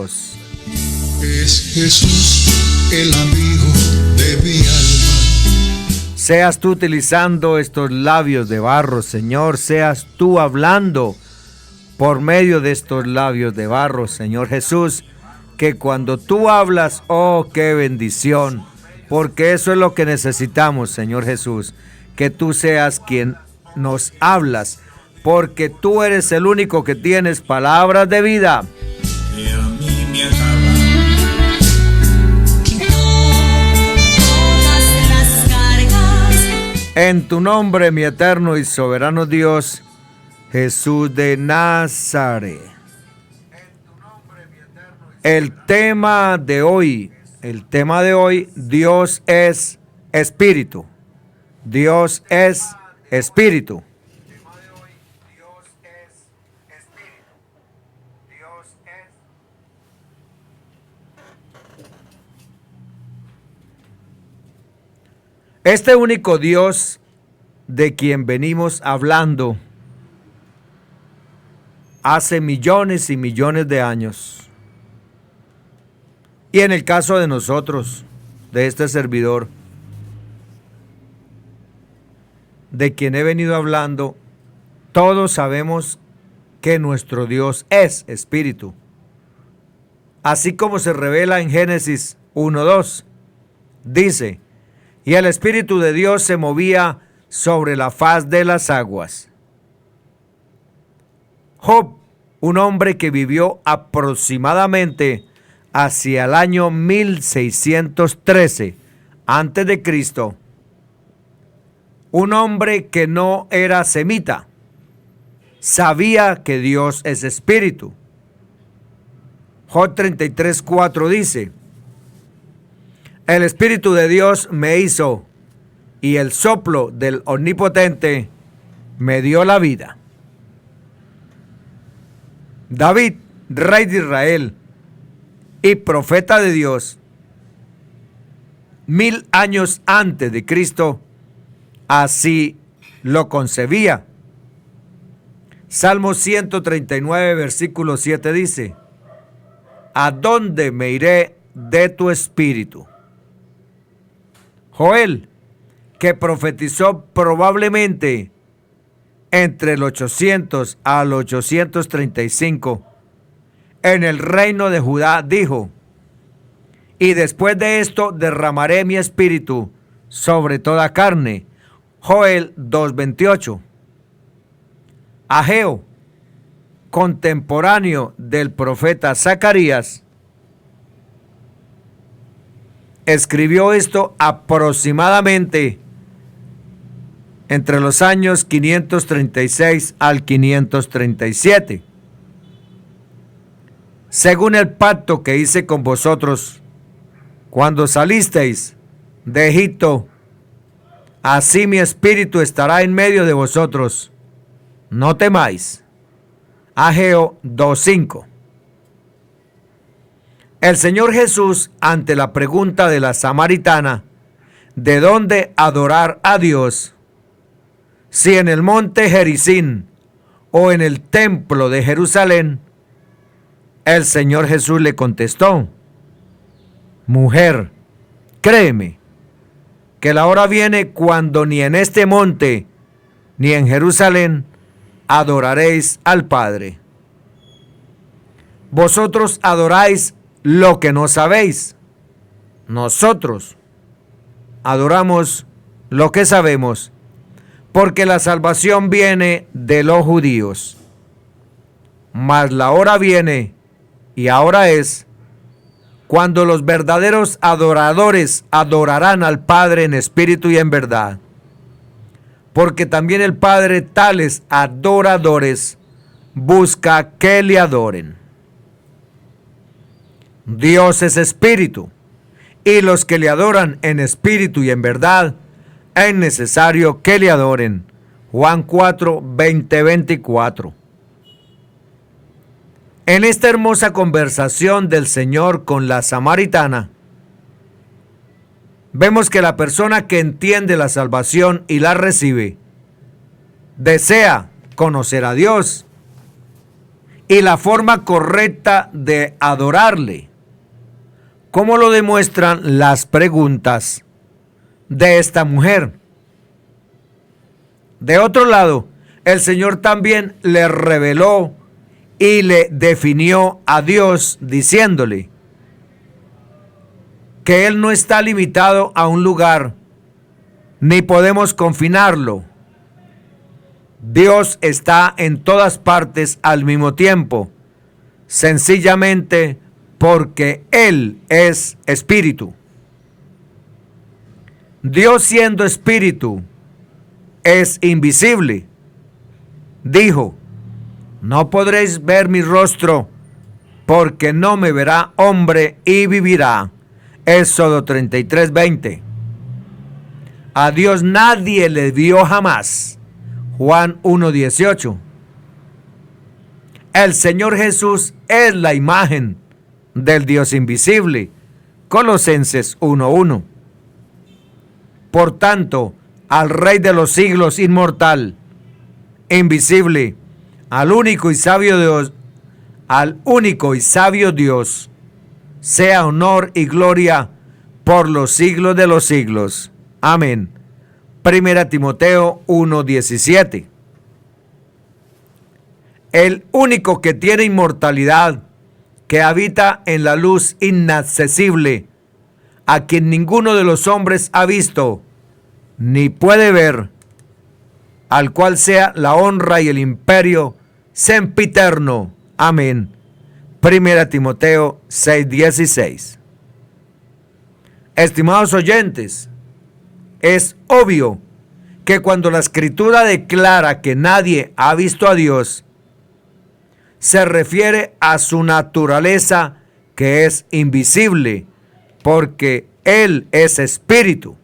Es Jesús el amigo de mi alma. Seas tú utilizando estos labios de barro, Señor. Seas tú hablando por medio de estos labios de barro, Señor Jesús. Que cuando tú hablas, oh, qué bendición. Porque eso es lo que necesitamos, Señor Jesús. Que tú seas quien nos hablas. Porque tú eres el único que tienes palabras de vida. Que a mí me acaba. En tu nombre, mi eterno y soberano Dios, Jesús de Nazaret. El tema de hoy, Dios es espíritu. Dios es espíritu. Este único Dios de quien venimos hablando hace millones y millones de años. Y en el caso de nosotros, de este servidor, de quien he venido hablando, todos sabemos que nuestro Dios es espíritu. Así como se revela en Génesis 1:2, dice: y el Espíritu de Dios se movía sobre la faz de las aguas. Job, un hombre que vivió aproximadamente hacia el año 1613 antes de Cristo, un hombre que no era semita, sabía que Dios es espíritu. Job 33:4 dice: el Espíritu de Dios me hizo, y el soplo del Omnipotente me dio la vida. David, rey de Israel y profeta de Dios, 1000 años antes de Cristo, así lo concebía. Salmo 139, versículo 7 dice: ¿a dónde me iré de tu espíritu? Joel, que profetizó probablemente entre el 800 al 835 en el reino de Judá, dijo: y después de esto derramaré mi espíritu sobre toda carne. Joel 2:28. Ageo, contemporáneo del profeta Zacarías, escribió esto aproximadamente entre los años 536 al 537. Según el pacto que hice con vosotros cuando salisteis de Egipto, así mi espíritu estará en medio de vosotros. No temáis. Ageo 2:5. El Señor Jesús, ante la pregunta de la samaritana, ¿de dónde adorar a Dios? Si en el monte Gerizim o en el templo de Jerusalén, el Señor Jesús le contestó: mujer, créeme, que la hora viene cuando ni en este monte ni en Jerusalén adoraréis al Padre. Vosotros adoráis lo que no sabéis. Nosotros adoramos lo que sabemos, porque la salvación viene de los judíos. Mas la hora viene, y ahora es, cuando los verdaderos adoradores adorarán al Padre en espíritu y en verdad, porque también el Padre tales adoradores busca que le adoren. Dios es espíritu, y los que le adoran en espíritu y en verdad, es necesario que le adoren. Juan 4, 20, 24. En esta hermosa conversación del Señor con la samaritana, vemos que la persona que entiende la salvación y la recibe, desea conocer a Dios y la forma correcta de adorarle, como lo demuestran las preguntas de esta mujer. De otro lado, el Señor también le reveló y le definió a Dios diciéndole que Él no está limitado a un lugar, ni podemos confinarlo. Dios está en todas partes al mismo tiempo, sencillamente porque Él es espíritu. Dios, siendo espíritu, es invisible. Dijo: no podréis ver mi rostro, porque no me verá hombre y vivirá. Éxodo 33:20. A Dios nadie le vio jamás. Juan 1:18. El Señor Jesús es la imagen del Dios invisible. Colosenses 1:1. Por tanto, al Rey de los siglos, inmortal, invisible, al único y sabio Dios, sea honor y gloria por los siglos de los siglos. Amén. Primera Timoteo 1:17. El único que tiene inmortalidad, que habita en la luz inaccesible, a quien ninguno de los hombres ha visto, ni puede ver, al cual sea la honra y el imperio sempiterno. Amén. Primera Timoteo 6:16. Estimados oyentes, es obvio que cuando la Escritura declara que nadie ha visto a Dios, se refiere a su naturaleza, que es invisible, porque Él es espíritu.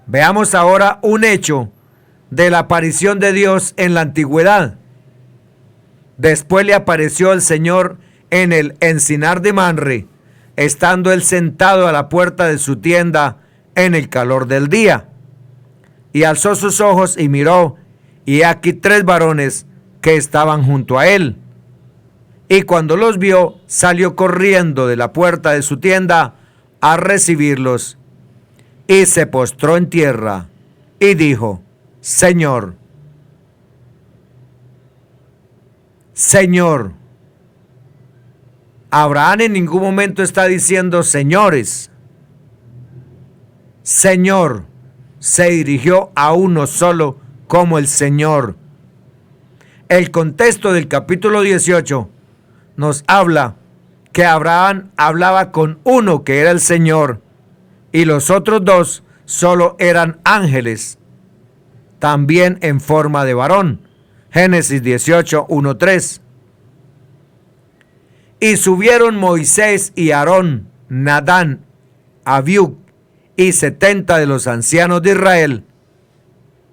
Veamos ahora un hecho de la aparición de Dios en la antigüedad. Después le apareció el Señor en el encinar de Manre, estando él sentado a la puerta de su tienda en el calor del día. Y alzó sus ojos y miró, y he aquí 3 varones que estaban junto a él. Y cuando los vio, salió corriendo de la puerta de su tienda a recibirlos, y se postró en tierra, y dijo: Señor, Señor. Abraham en ningún momento está diciendo señores. Señor. Se dirigió a uno solo como el Señor. El contexto del capítulo 18 nos habla que Abraham hablaba con uno que era el Señor, y los otros 2 solo eran ángeles, también en forma de varón. Génesis 18, 1-3. Y subieron Moisés y Aarón, Nadán, Abiú y 70 de los ancianos de Israel,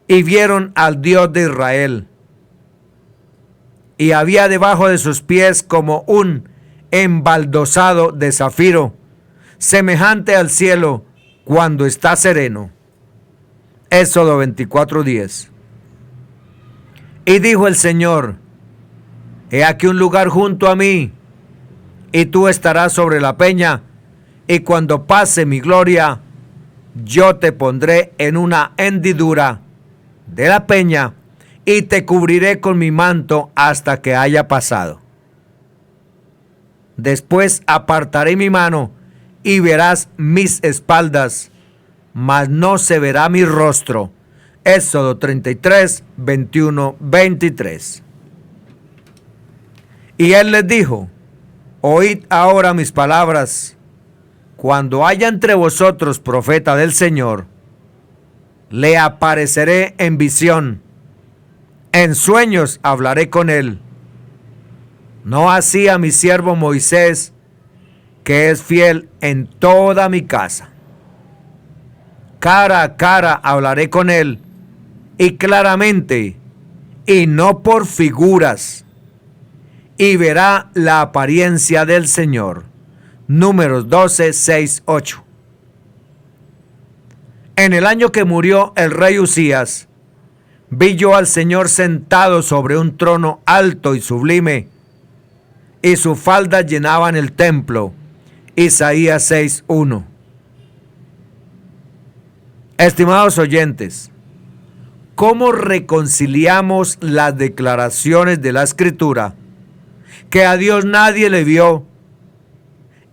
y vieron al Dios de Israel. Y había debajo de sus pies como un embaldosado de zafiro, semejante al cielo cuando está sereno. Éxodo 24:10. Y dijo el Señor: he aquí un lugar junto a mí, y tú estarás sobre la peña, y cuando pase mi gloria, yo te pondré en una hendidura de la peña, y te cubriré con mi manto hasta que haya pasado. Después apartaré mi mano, y verás mis espaldas, mas no se verá mi rostro. Éxodo 33, 21, 23. Y él les dijo: oíd ahora mis palabras. Cuando haya entre vosotros profeta del Señor, le apareceré en visión, en sueños hablaré con él. No así a mi siervo Moisés, que es fiel en toda mi casa. Cara a cara hablaré con él, y claramente, y no por figuras, y verá la apariencia del Señor. Números 12, 6, 8. En el año que murió el rey Usías, vi yo al Señor sentado sobre un trono alto y sublime, y sus faldas llenaban el templo. Isaías 6:1. Estimados oyentes, ¿cómo reconciliamos las declaraciones de la Escritura que a Dios nadie le vio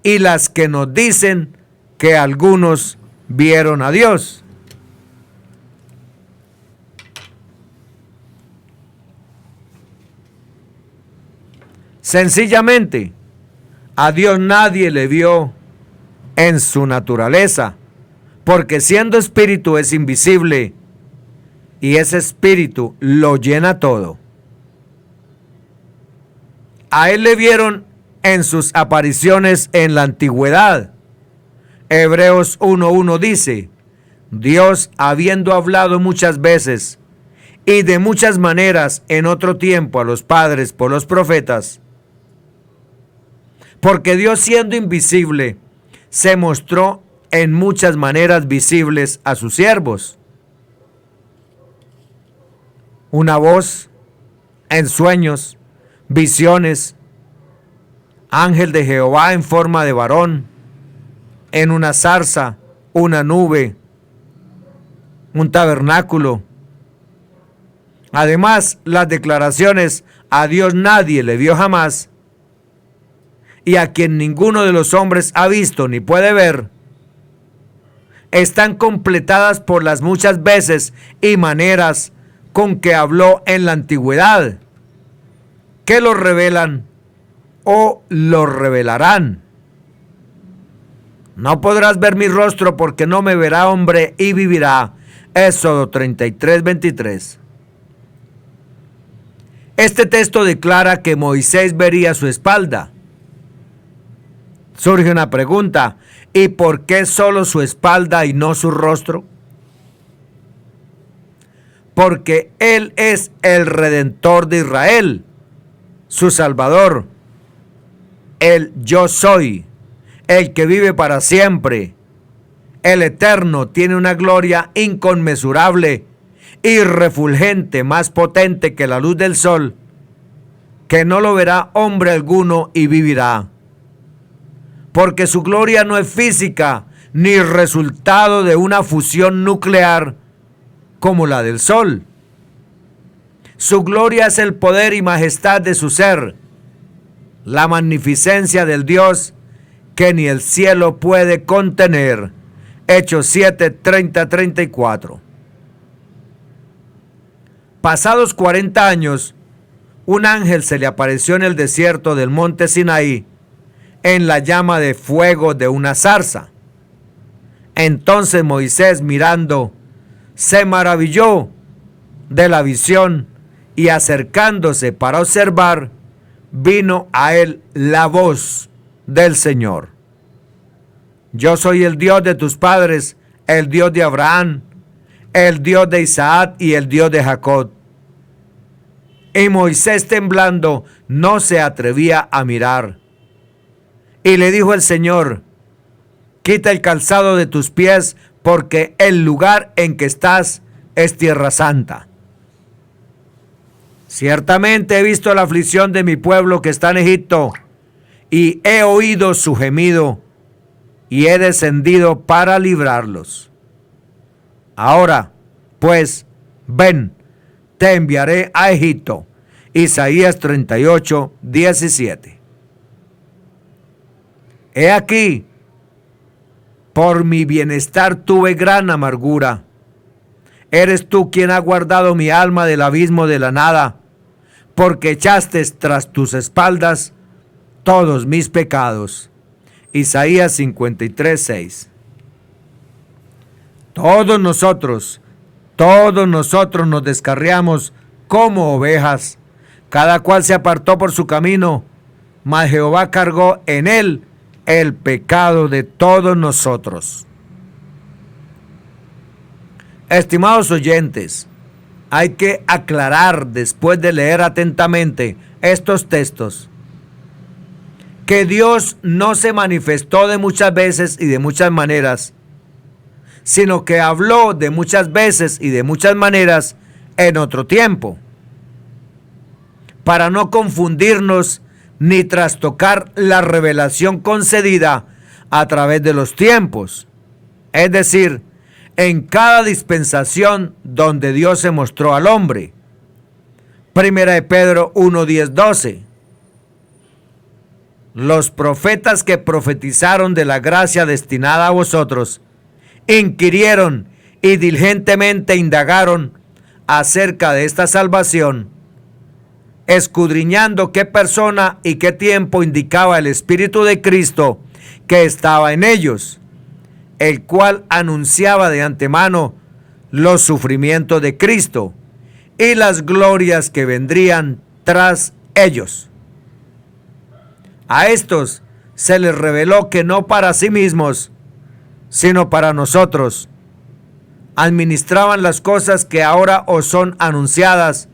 y las que nos dicen que algunos vieron a Dios? Sencillamente, a Dios nadie le vio en su naturaleza, porque siendo espíritu es invisible y ese espíritu lo llena todo. A él le vieron en sus apariciones en la antigüedad. Hebreos 1:1 dice: Dios, habiendo hablado muchas veces y de muchas maneras en otro tiempo a los padres por los profetas, porque Dios, siendo invisible, se mostró en muchas maneras visibles a sus siervos. Una voz, en sueños, visiones, ángel de Jehová en forma de varón, en una zarza, una nube, un tabernáculo. Además, las declaraciones: a Dios nadie le vio jamás, y a quien ninguno de los hombres ha visto ni puede ver, están completadas por las muchas veces y maneras con que habló en la antigüedad, que lo revelan o lo revelarán. No podrás ver mi rostro, porque no me verá hombre y vivirá. Éxodo 33:23. Este texto declara que Moisés vería su espalda. Surge una pregunta: ¿y por qué solo su espalda y no su rostro? Porque Él es el Redentor de Israel, su Salvador, el Yo Soy, el que vive para siempre, el Eterno. Tiene una gloria inconmensurable y refulgente, más potente que la luz del sol, que no lo verá hombre alguno y vivirá. Porque su gloria no es física, ni resultado de una fusión nuclear como la del sol. Su gloria es el poder y majestad de su ser, la magnificencia del Dios que ni el cielo puede contener. Hechos 7:30-34. Pasados 40 años, un ángel se le apareció en el desierto del monte Sinaí, en la llama de fuego de una zarza. Entonces Moisés, mirando, se maravilló de la visión, y acercándose para observar, vino a él la voz del Señor: Yo soy el Dios de tus padres, el Dios de Abraham, el Dios de Isaac y el Dios de Jacob. Y Moisés, temblando, no se atrevía a mirar. Y le dijo el Señor: Quita el calzado de tus pies, porque el lugar en que estás es tierra santa. Ciertamente he visto la aflicción de mi pueblo que está en Egipto, y he oído su gemido, y he descendido para librarlos. Ahora, pues, ven, te enviaré a Egipto. Isaías 38:17. He aquí, por mi bienestar tuve gran amargura. Eres tú quien ha guardado mi alma del abismo de la nada, porque echaste tras tus espaldas todos mis pecados. Isaías 53:6. Todos nosotros nos descarriamos como ovejas, cada cual se apartó por su camino, mas Jehová cargó en él el pecado de todos nosotros. Estimados oyentes, hay que aclarar, después de leer atentamente estos textos, que Dios no se manifestó de muchas veces y de muchas maneras, sino que habló de muchas veces y de muchas maneras en otro tiempo, para no confundirnos ni trastocar la revelación concedida a través de los tiempos, es decir, en cada dispensación donde Dios se mostró al hombre. Primera de Pedro 1, 10, 12. Los profetas que profetizaron de la gracia destinada a vosotros inquirieron y diligentemente indagaron acerca de esta salvación, escudriñando qué persona y qué tiempo indicaba el Espíritu de Cristo que estaba en ellos, el cual anunciaba de antemano los sufrimientos de Cristo y las glorias que vendrían tras ellos. A estos se les reveló que no para sí mismos, sino para nosotros, administraban las cosas que ahora os son anunciadas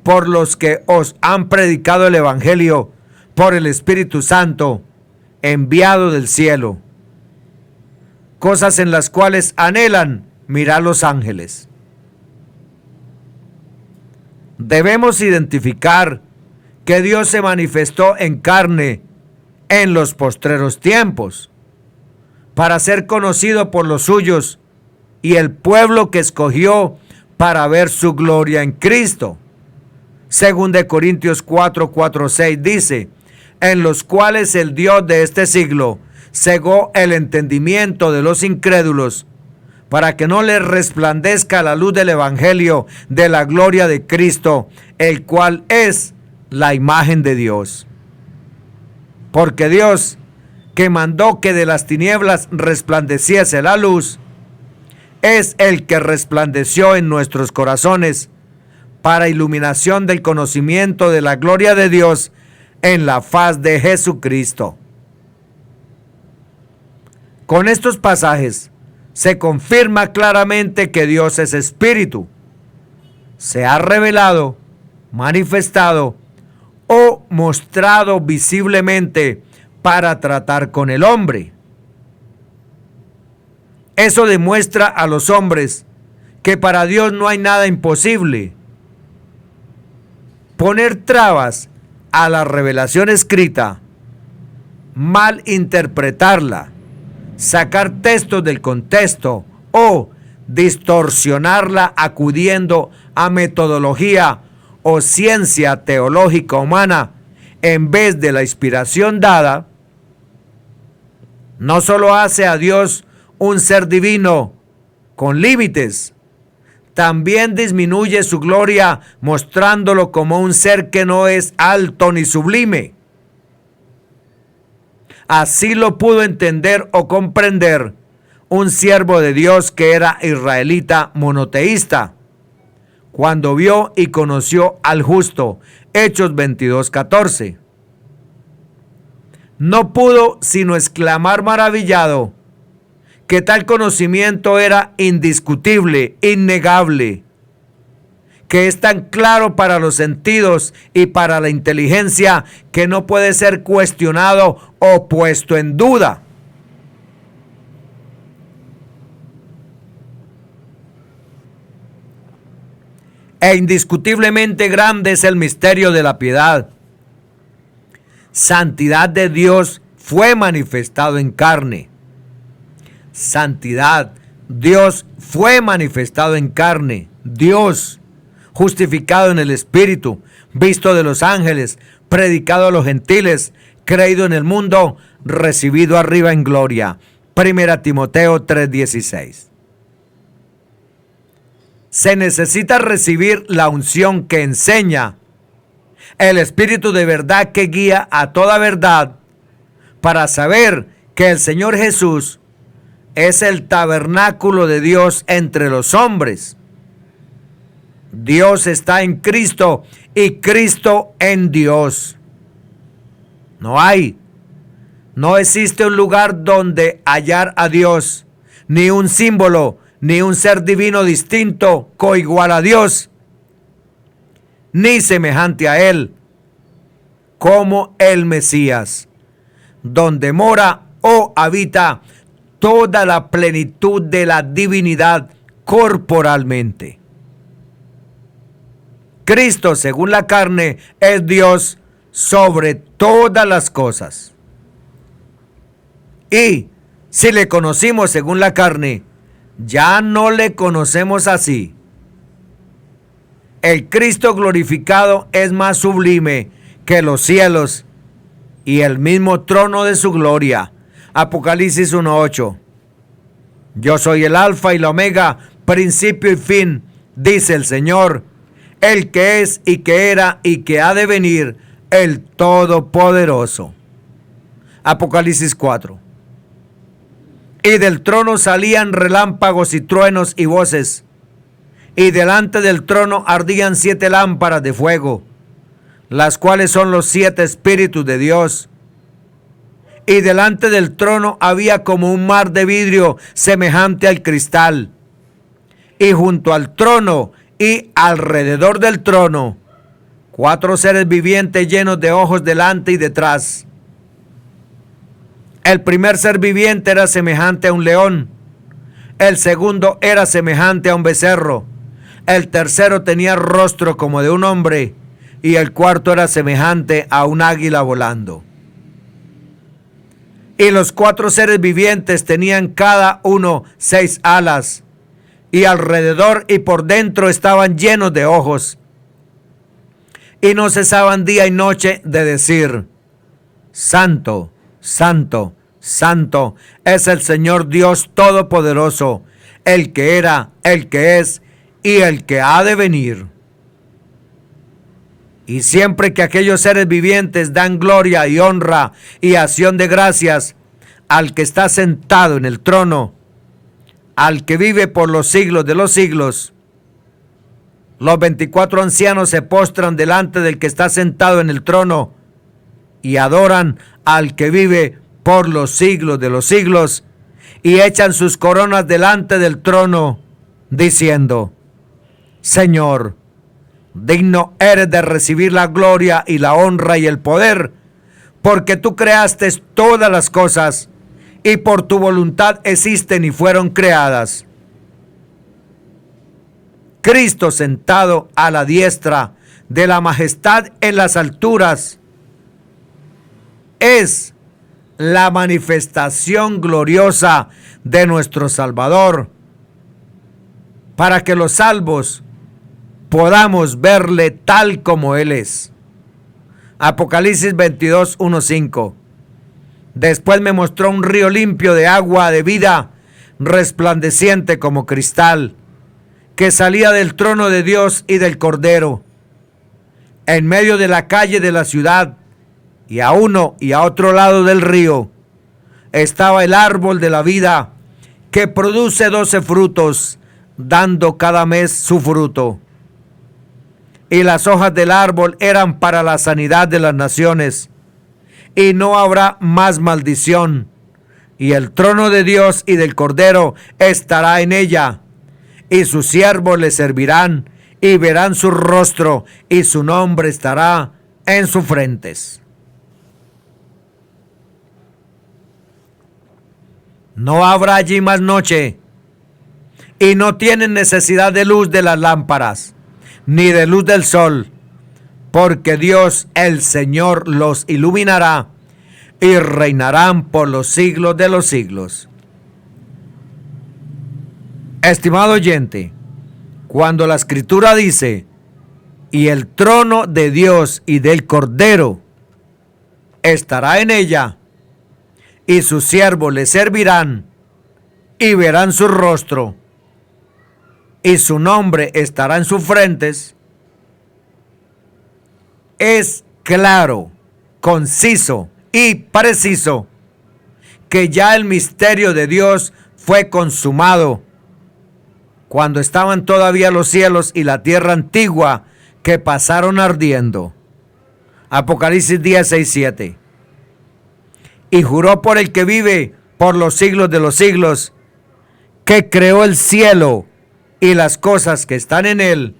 por los que os han predicado el Evangelio por el Espíritu Santo, enviado del cielo, cosas en las cuales anhelan mirar los ángeles. Debemos identificar que Dios se manifestó en carne en los postreros tiempos, para ser conocido por los suyos y el pueblo que escogió para ver su gloria en Cristo. Según de Corintios 4, 4, 6 dice, en los cuales el Dios de este siglo cegó el entendimiento de los incrédulos, para que no les resplandezca la luz del Evangelio de la gloria de Cristo, el cual es la imagen de Dios. Porque Dios, que mandó que de las tinieblas resplandeciese la luz, es el que resplandeció en nuestros corazones para iluminación del conocimiento de la gloria de Dios en la faz de Jesucristo. Con estos pasajes se confirma claramente que Dios es espíritu. Se ha revelado, manifestado o mostrado visiblemente para tratar con el hombre. Eso demuestra a los hombres que para Dios no hay nada imposible. Poner trabas a la revelación escrita, mal interpretarla, sacar textos del contexto o distorsionarla acudiendo a metodología o ciencia teológica humana en vez de la inspiración dada, no solo hace a Dios un ser divino con límites, también disminuye su gloria mostrándolo como un ser que no es alto ni sublime. Así lo pudo entender o comprender un siervo de Dios que era israelita monoteísta, cuando vio y conoció al justo. Hechos 22:14. No pudo sino exclamar maravillado que tal conocimiento era indiscutible, innegable, que es tan claro para los sentidos y para la inteligencia que no puede ser cuestionado o puesto en duda. E indiscutiblemente grande es el misterio de la piedad. Santidad de Dios fue manifestado en carne. Santidad, Dios fue manifestado en carne. Dios, justificado en el Espíritu, visto de los ángeles, predicado a los gentiles, creído en el mundo, recibido arriba en gloria. Primera Timoteo 3:16. Se necesita recibir la unción que enseña, el Espíritu de verdad que guía a toda verdad, para saber que el Señor Jesús es el tabernáculo de Dios entre los hombres. Dios está en Cristo y Cristo en Dios. No existe un lugar donde hallar a Dios, ni un símbolo, ni un ser divino distinto, coigual a Dios, ni semejante a Él, como el Mesías, donde mora o habita toda la plenitud de la divinidad corporalmente. Cristo, según la carne, es Dios sobre todas las cosas. Y si le conocimos según la carne, ya no le conocemos así. El Cristo glorificado es más sublime que los cielos y el mismo trono de su gloria. Apocalipsis 1:8. Yo soy el Alfa y la Omega, principio y fin, dice el Señor, el que es y que era y que ha de venir, el Todopoderoso. Apocalipsis 4. Y del trono salían relámpagos y truenos y voces, y delante del trono ardían 7 lámparas de fuego, las cuales son los 7 espíritus de Dios. Y delante del trono había como un mar de vidrio semejante al cristal. Y junto al trono y alrededor del trono, 4 seres vivientes llenos de ojos delante y detrás. El primer ser viviente era semejante a un león. El segundo era semejante a un becerro. El tercero tenía rostro como de un hombre. Y el cuarto era semejante a un águila volando. Y los 4 seres vivientes tenían cada uno 6 alas. Y alrededor y por dentro estaban llenos de ojos. Y no cesaban día y noche de decir: Santo, Santo, Santo es el Señor Dios Todopoderoso, el que era, el que es y el que ha de venir. Y siempre que aquellos seres vivientes dan gloria y honra y acción de gracias al que está sentado en el trono, al que vive por los siglos de los siglos, los 24 ancianos se postran delante del que está sentado en el trono y adoran al que vive por los siglos de los siglos y echan sus coronas delante del trono, diciendo: Señor, digno eres de recibir la gloria y la honra y el poder, porque tú creaste todas las cosas y por tu voluntad existen y fueron creadas. Cristo sentado a la diestra de la majestad en las alturas es la manifestación gloriosa de nuestro Salvador, para que los salvos podamos verle tal como Él es. Apocalipsis 22, 1, 5. Después me mostró un río limpio de agua de vida, resplandeciente como cristal, que salía del trono de Dios y del Cordero. En medio de la calle de la ciudad, y a uno y a otro lado del río, estaba el árbol de la vida, que produce 12 frutos, dando cada mes su fruto. Y las hojas del árbol eran para la sanidad de las naciones, y no habrá más maldición. Y el trono de Dios y del Cordero estará en ella, y sus siervos le servirán, y verán su rostro, y su nombre estará en sus frentes. No habrá allí más noche, y no tienen necesidad de luz de las lámparas, ni de luz del sol, porque Dios el Señor los iluminará, y reinarán por los siglos de los siglos. Estimado oyente, cuando la Escritura dice: y el trono de Dios y del Cordero estará en ella, y sus siervos le servirán, y verán su rostro, y su nombre estará en sus frentes, es claro, conciso y preciso que ya el misterio de Dios fue consumado cuando estaban todavía los cielos y la tierra antigua que pasaron ardiendo. Apocalipsis 16:7. Y juró por el que vive por los siglos de los siglos, que creó el cielo y las cosas que están en él,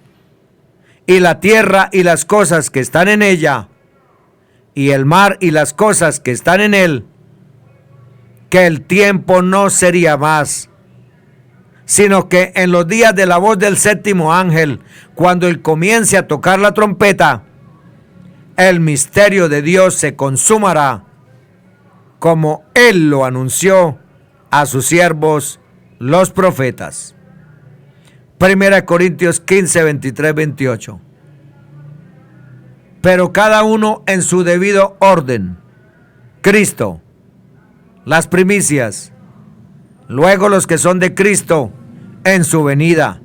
y la tierra y las cosas que están en ella, y el mar y las cosas que están en él, que el tiempo no sería más, sino que en los días de la voz del séptimo ángel, cuando él comience a tocar la trompeta, el misterio de Dios se consumará, como él lo anunció a sus siervos, los profetas. 1 Corintios 15, 23, 28. Pero cada uno en su debido orden. Cristo, las primicias, luego los que son de Cristo en su venida,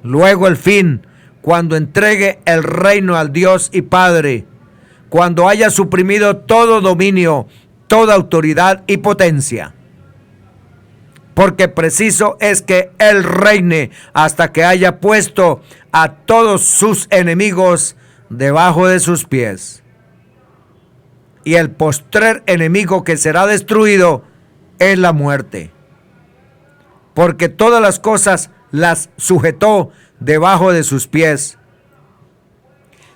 luego el fin, cuando entregue el reino al Dios y Padre, cuando haya suprimido todo dominio, toda autoridad y potencia. Porque preciso es que Él reine hasta que haya puesto a todos sus enemigos debajo de sus pies. Y el postrer enemigo que será destruido es la muerte. Porque todas las cosas las sujetó debajo de sus pies.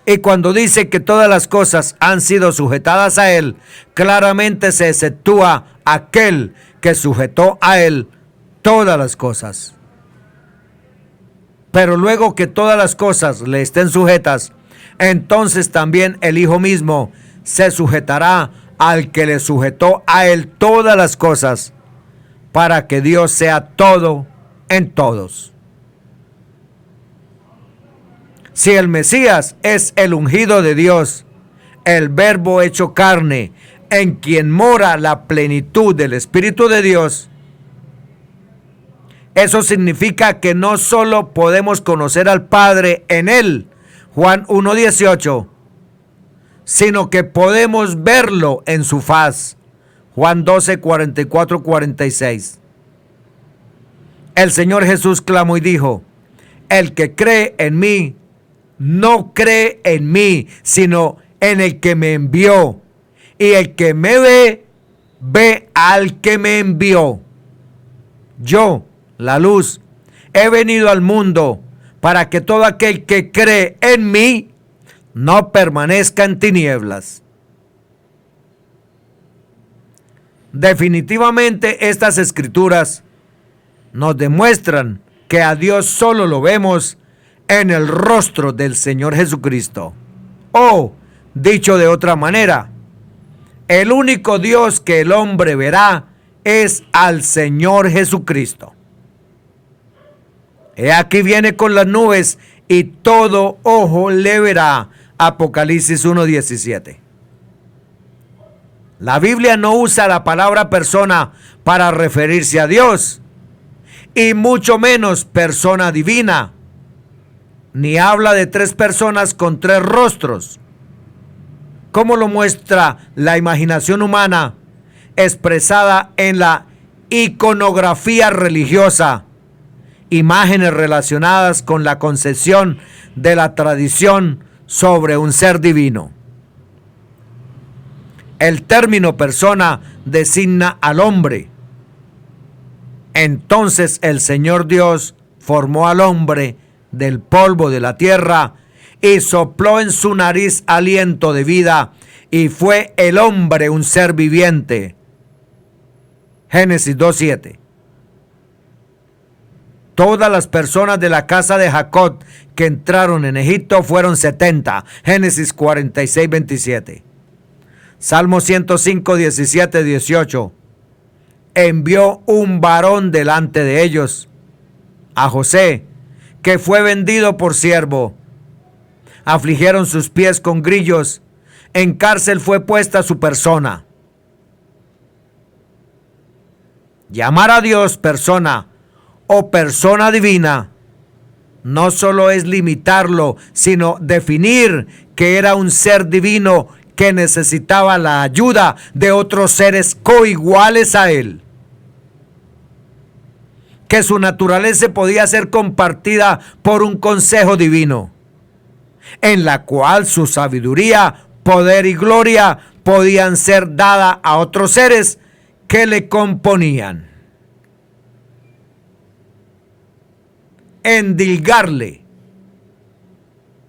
Y cuando dice que todas las cosas han sido sujetadas a Él, claramente se exceptúa aquel que sujetó a Él todas las cosas. Pero luego que todas las cosas le estén sujetas, entonces también el Hijo mismo se sujetará al que le sujetó a Él todas las cosas, para que Dios sea todo en todos. Si el Mesías es el ungido de Dios, el Verbo hecho carne, en quien mora la plenitud del Espíritu de Dios, eso significa que no solo podemos conocer al Padre en Él, Juan 1:18, sino que podemos verlo en su faz, Juan 12:44-46. El Señor Jesús clamó y dijo: el que cree en mí, no cree en mí, sino en el que me envió. Y el que me ve, ve al que me envió. Yo, la luz, he venido al mundo para que todo aquel que cree en mí no permanezca en tinieblas. Definitivamente estas escrituras nos demuestran que a Dios solo lo vemos en el rostro del Señor Jesucristo. O, dicho de otra manera, el único Dios que el hombre verá es al Señor Jesucristo. He aquí viene con las nubes y todo ojo le verá. Apocalipsis 1:17. La Biblia no usa la palabra persona para referirse a Dios, y mucho menos persona divina, ni habla de tres personas con tres rostros, como lo muestra la imaginación humana expresada en la iconografía religiosa, imágenes relacionadas con la concepción de la tradición sobre un ser divino. El término persona designa al hombre. Entonces el Señor Dios formó al hombre del polvo de la tierra y sopló en su nariz aliento de vida, y fue el hombre un ser viviente. Génesis 2:7. Todas las personas de la casa de Jacob que entraron en Egipto fueron 70. Génesis 46:27. Salmo 105, 17, 18. Envió un varón delante de ellos, a José, que fue vendido por siervo. Afligieron sus pies con grillos. En cárcel fue puesta su persona. Llamar a Dios persona o persona divina no solo es limitarlo, sino definir que era un ser divino que necesitaba la ayuda de otros seres coiguales a él, que su naturaleza podía ser compartida por un consejo divino, en la cual su sabiduría, poder y gloria podían ser dadas a otros seres que le componían. Endilgarle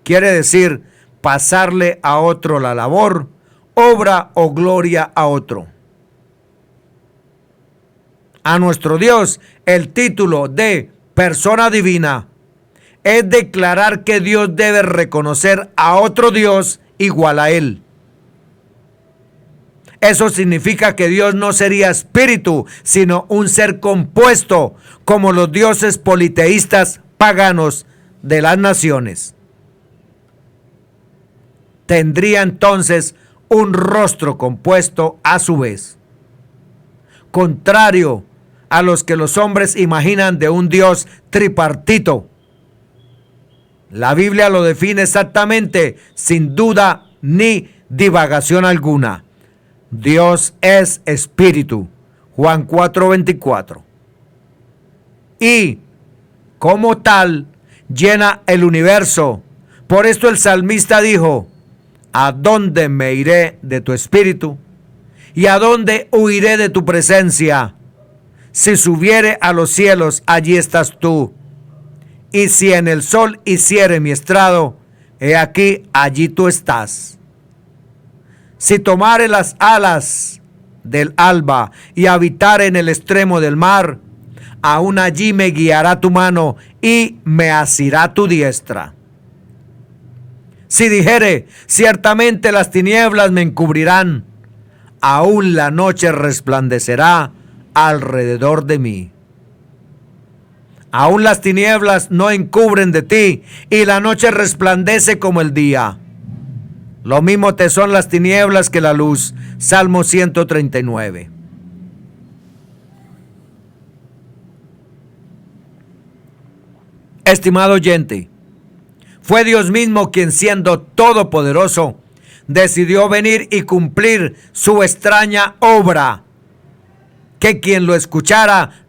quiere decir pasarle a otro la labor, obra o gloria a otro. a nuestro Dios el título de persona divina es declarar que Dios debe reconocer a otro Dios igual a Él. Eso significa que Dios no sería espíritu, sino un ser compuesto, como los dioses politeístas paganos de las naciones. Tendría entonces un rostro compuesto a su vez, contrario a los que los hombres imaginan de un Dios tripartito. La Biblia lo define exactamente, sin duda ni divagación alguna. Dios es espíritu, Juan 4:24. Y como tal, llena el universo. Por esto el salmista dijo: ¿a dónde me iré de tu espíritu? ¿Y a dónde huiré de tu presencia? Si subiere a los cielos, allí estás tú. Y si en el sol hiciere mi estrado, he aquí, allí tú estás. Si tomare las alas del alba y habitare en el extremo del mar, aún allí me guiará tu mano y me asirá tu diestra. Si dijere, ciertamente las tinieblas me encubrirán, aún la noche resplandecerá alrededor de mí. Aún las tinieblas no encubren de ti, y la noche resplandece como el día. Lo mismo te son las tinieblas que la luz. Salmo 139. Estimado oyente, fue Dios mismo quien, siendo todopoderoso, decidió venir y cumplir su extraña obra, que quien lo escuchara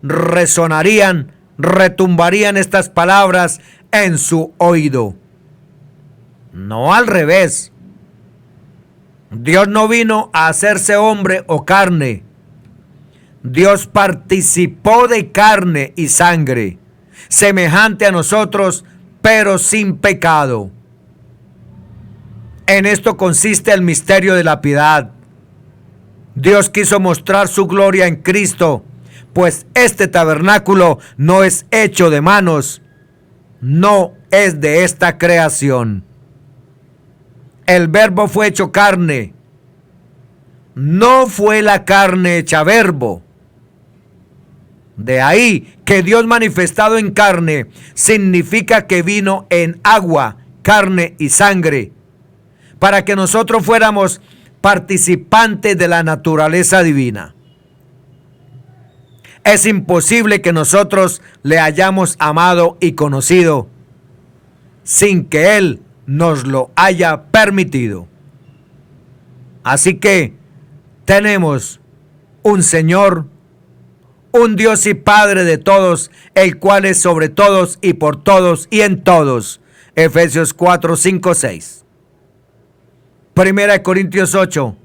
retumbarían estas palabras en su oído. No al revés. Dios no vino a hacerse hombre o carne. Dios participó de carne y sangre, semejante a nosotros, pero sin pecado. En esto consiste el misterio de la piedad. Dios quiso mostrar su gloria en Cristo, pues este tabernáculo no es hecho de manos, no es de esta creación. El verbo fue hecho carne, no fue la carne hecha verbo. De ahí que Dios manifestado en carne significa que vino en agua, carne y sangre, para que nosotros fuéramos participantes de la naturaleza divina. Es imposible que nosotros le hayamos amado y conocido sin que Él nos lo haya permitido. Así que tenemos un Señor, un Dios y Padre de todos, el cual es sobre todos y por todos y en todos. Efesios 4, 5, 6. Primera de Corintios 8.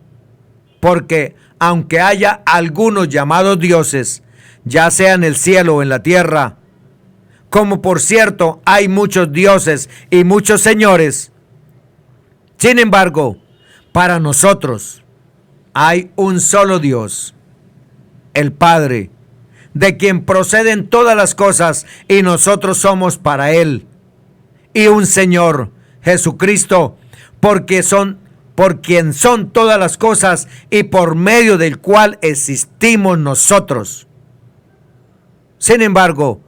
Porque aunque haya algunos llamados dioses, ya sea en el cielo o en la tierra, como por cierto hay muchos dioses y muchos señores, sin embargo, para nosotros hay un solo Dios, el Padre, de quien proceden todas las cosas y nosotros somos para Él, y un Señor, Jesucristo, por quien son todas las cosas y por medio del cual existimos nosotros. Sin embargo,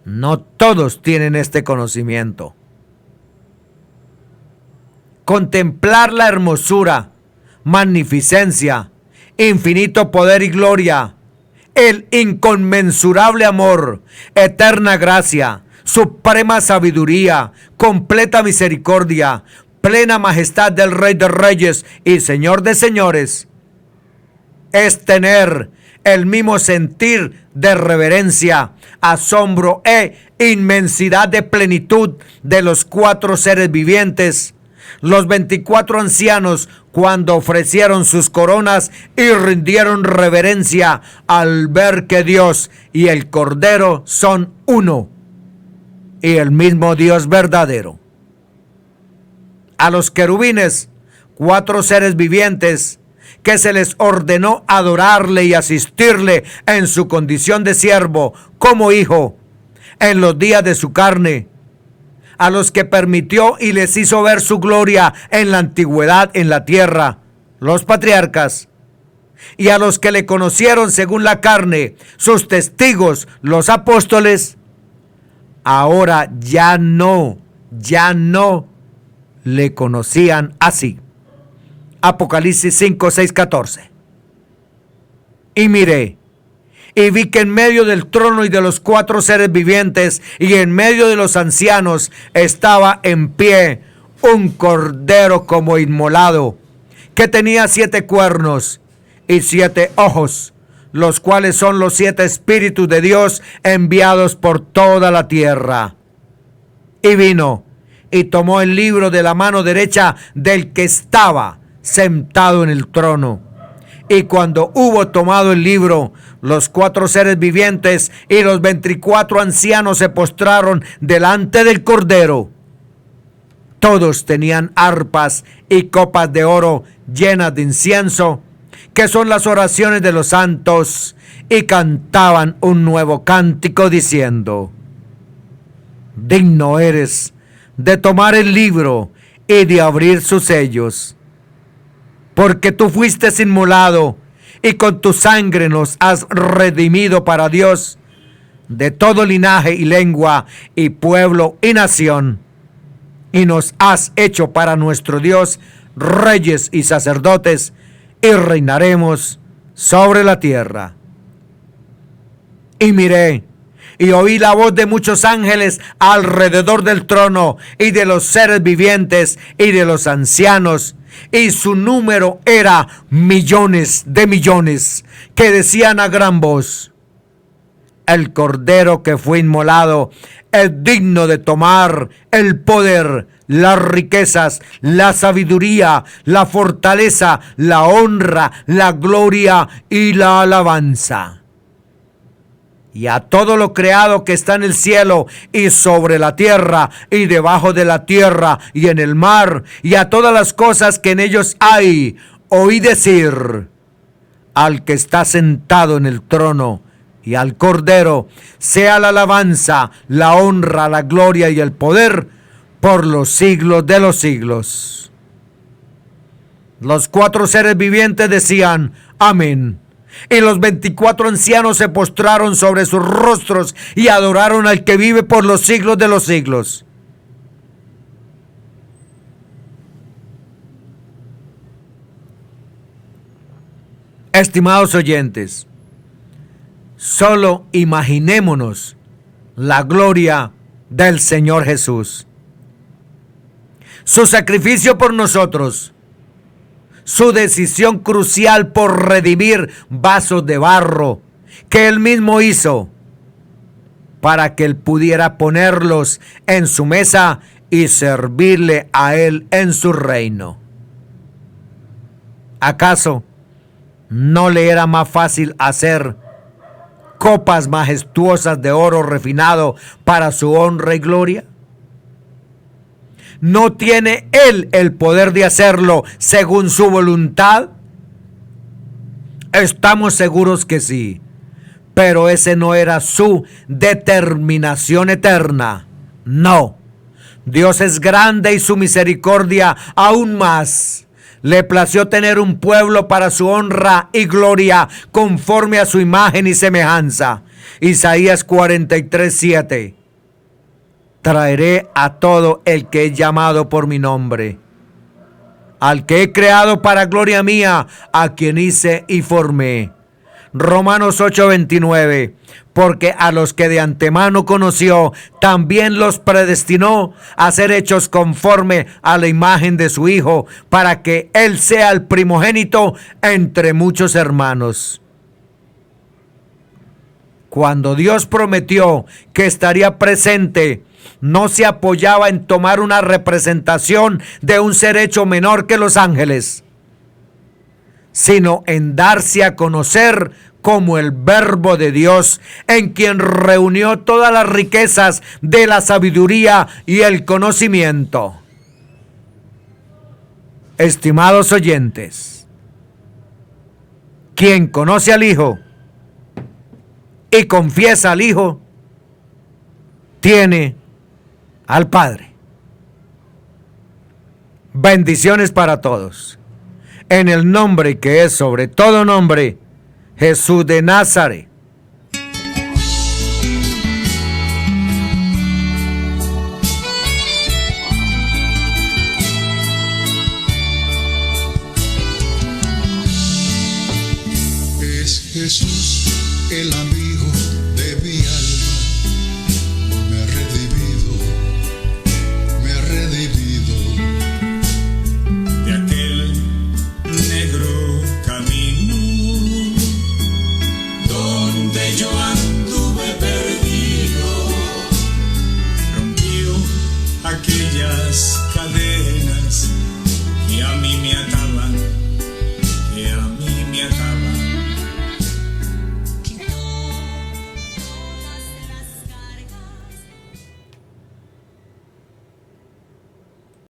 no todos tienen este conocimiento. Contemplar la hermosura, magnificencia, infinito poder y gloria, el inconmensurable amor, eterna gracia, suprema sabiduría, completa misericordia, plena majestad del Rey de Reyes y Señor de Señores, es tener el mismo sentir de reverencia, asombro e inmensidad de plenitud de los 4 seres vivientes, los 24 ancianos, cuando ofrecieron sus coronas y rindieron reverencia al ver que Dios y el Cordero son uno y el mismo Dios verdadero. A los querubines, 4 seres vivientes que se les ordenó adorarle y asistirle en su condición de siervo, como hijo, en los días de su carne, a los que permitió y les hizo ver su gloria en la antigüedad en la tierra, los patriarcas, y a los que le conocieron según la carne, sus testigos, los apóstoles, ahora ya no le conocían así. Apocalipsis 5, 6, 14. Y miré, y vi que en medio del trono y de los 4 seres vivientes y en medio de los ancianos estaba en pie un cordero como inmolado, que tenía 7 cuernos y 7 ojos, los cuales son los 7 espíritus de Dios enviados por toda la tierra. Y vino y tomó el libro de la mano derecha del que estaba sentado en el trono. Y cuando hubo tomado el libro, los 4 seres vivientes y los 24 ancianos se postraron delante del Cordero. Todos tenían arpas y copas de oro llenas de incienso, que son las oraciones de los santos, y cantaban un nuevo cántico diciendo: digno eres de tomar el libro y de abrir sus sellos, porque tú fuiste inmolado y con tu sangre nos has redimido para Dios de todo linaje y lengua y pueblo y nación, y nos has hecho para nuestro Dios reyes y sacerdotes, y reinaremos sobre la tierra. Y miré y oí la voz de muchos ángeles alrededor del trono y de los seres vivientes y de los ancianos, y su número era millones de millones, que decían a gran voz: el Cordero que fue inmolado es digno de tomar el poder, las riquezas, la sabiduría, la fortaleza, la honra, la gloria y la alabanza. Y a todo lo creado que está en el cielo y sobre la tierra y debajo de la tierra y en el mar, y a todas las cosas que en ellos hay, oí decir al que está sentado en el trono y al Cordero, sea la alabanza, la honra, la gloria y el poder por los siglos de los siglos. Los 4 seres vivientes decían: amén. Y los 24 ancianos se postraron sobre sus rostros y adoraron al que vive por los siglos de los siglos. Estimados oyentes, solo imaginémonos la gloria del Señor Jesús, su sacrificio por nosotros, su decisión crucial por redimir vasos de barro que Él mismo hizo para que Él pudiera ponerlos en su mesa y servirle a Él en su reino. ¿Acaso no le era más fácil hacer copas majestuosas de oro refinado para su honra y gloria? ¿No tiene Él el poder de hacerlo según su voluntad? Estamos seguros que sí, pero ese no era su determinación eterna. No, Dios es grande y su misericordia aún más. Le plació tener un pueblo para su honra y gloria, conforme a su imagen y semejanza. Isaías 43, 7. Traeré a todo el que he llamado por mi nombre, al que he creado para gloria mía, a quien hice y formé. Romanos 8:29, porque a los que de antemano conoció, también los predestinó a ser hechos conforme a la imagen de su Hijo, para que Él sea el primogénito entre muchos hermanos. Cuando Dios prometió que estaría presente, no se apoyaba en tomar una representación de un ser hecho menor que los ángeles, sino en darse a conocer como el Verbo de Dios, en quien reunió todas las riquezas de la sabiduría y el conocimiento. Estimados oyentes, Quien conoce al Hijo y confiesa al Hijo, tiene al Padre. Bendiciones para todos. En el nombre que es sobre todo nombre, Jesús de Nazaret. Es Jesús el amigo